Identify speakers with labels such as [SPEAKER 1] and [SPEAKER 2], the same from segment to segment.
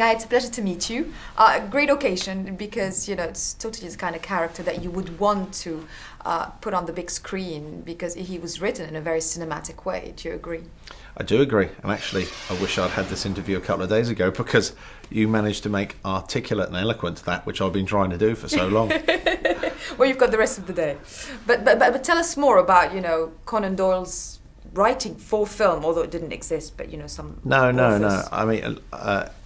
[SPEAKER 1] Guy, it's a pleasure to meet you. Great occasion because, you know, it's totally the kind of character that you would want to put on the big screen because he was written in a very cinematic way. Do you agree?
[SPEAKER 2] I do agree. And actually, I wish I'd had this interview a couple of days ago because you managed to make articulate and eloquent that which I've been trying to do for so long.
[SPEAKER 1] Well, you've got the rest of the day. But tell us more about, you know, Conan Doyle's writing for film, although it didn't exist, but, you know, some
[SPEAKER 2] No.
[SPEAKER 1] authors.
[SPEAKER 2] I mean,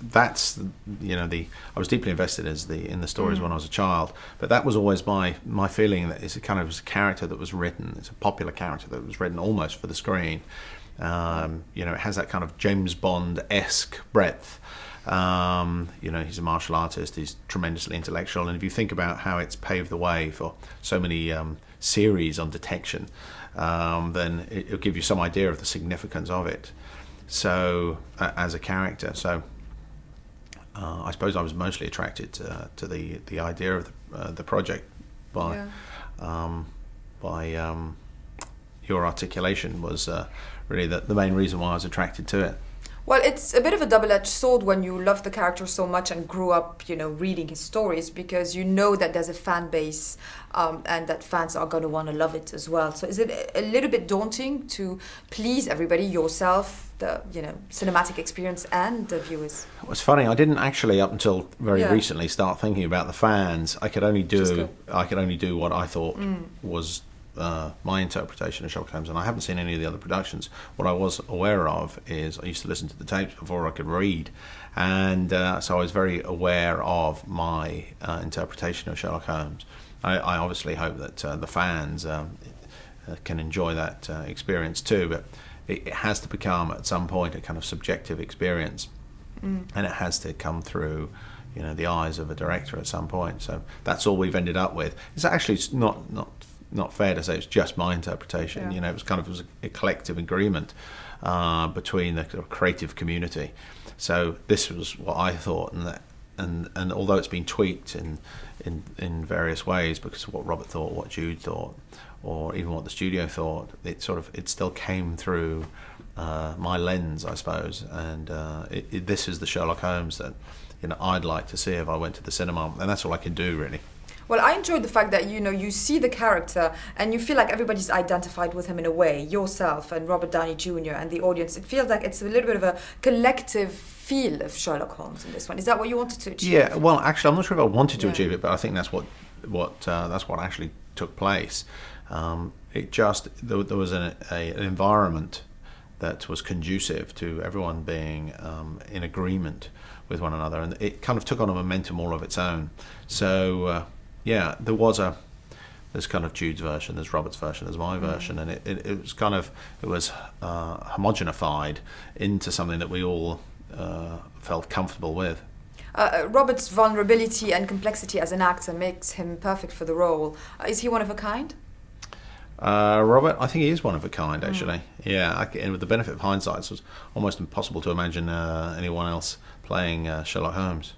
[SPEAKER 2] that's, you know, I was deeply invested in the stories when I was a child, but that was always my feeling that it's a kind of a character that was written, it's a popular character that was written almost for the screen. You know, it has that kind of James Bond-esque breadth. You know, he's a martial artist, he's tremendously intellectual, and if you think about how it's paved the way for so many series on detection, then it'll give you some idea of the significance of it. So, as a character, so I suppose I was mostly attracted to the idea of the project by your articulation was really the main reason why I was attracted to it.
[SPEAKER 1] Well, it's a bit of a double-edged sword when you love the character so much and grew up, you know, reading his stories, because you know that there's a fan base and that fans are going to want to love it as well. So is it a little bit daunting to please everybody, yourself, the, you know, cinematic experience and the viewers?
[SPEAKER 2] It was funny. I didn't actually, up until very recently, start thinking about the fans. I could only do what I thought was my interpretation of Sherlock Holmes, and I haven't seen any of the other productions. What I was aware of is I used to listen to the tapes before I could read, and so I was very aware of my interpretation of Sherlock Holmes. I obviously hope that the fans can enjoy that experience too, but it has to become at some point a kind of subjective experience, and it has to come through, you know, the eyes of a director at some point. So that's all we've ended up with. It's actually not fair to say it's just my interpretation. You know, it was a collective agreement between the creative community. So this was what I thought, and although it's been tweaked in various ways because of what Robert thought, what Jude thought, or even what the studio thought, it still came through my lens, I suppose. And this is the Sherlock Holmes that, you know, I'd like to see if I went to the cinema, and that's all I can do really.
[SPEAKER 1] Well, I enjoyed the fact that, you know, you see the character and you feel like everybody's identified with him in a way, yourself and Robert Downey Jr. and the audience. It feels like it's a little bit of a collective feel of Sherlock Holmes in this one. Is that what you wanted to achieve?
[SPEAKER 2] Yeah, well, actually, I'm not sure if I wanted to achieve it, but I think that's what actually took place. There was an environment that was conducive to everyone being in agreement with one another, and it kind of took on a momentum all of its own. So there's kind of Jude's version, there's Robert's version, there's my version, and it was homogenified into something that we all felt comfortable with.
[SPEAKER 1] Robert's vulnerability and complexity as an actor makes him perfect for the role. Is he one of a kind?
[SPEAKER 2] Robert, I think he is one of a kind, actually. And with the benefit of hindsight, it was almost impossible to imagine anyone else playing Sherlock Holmes.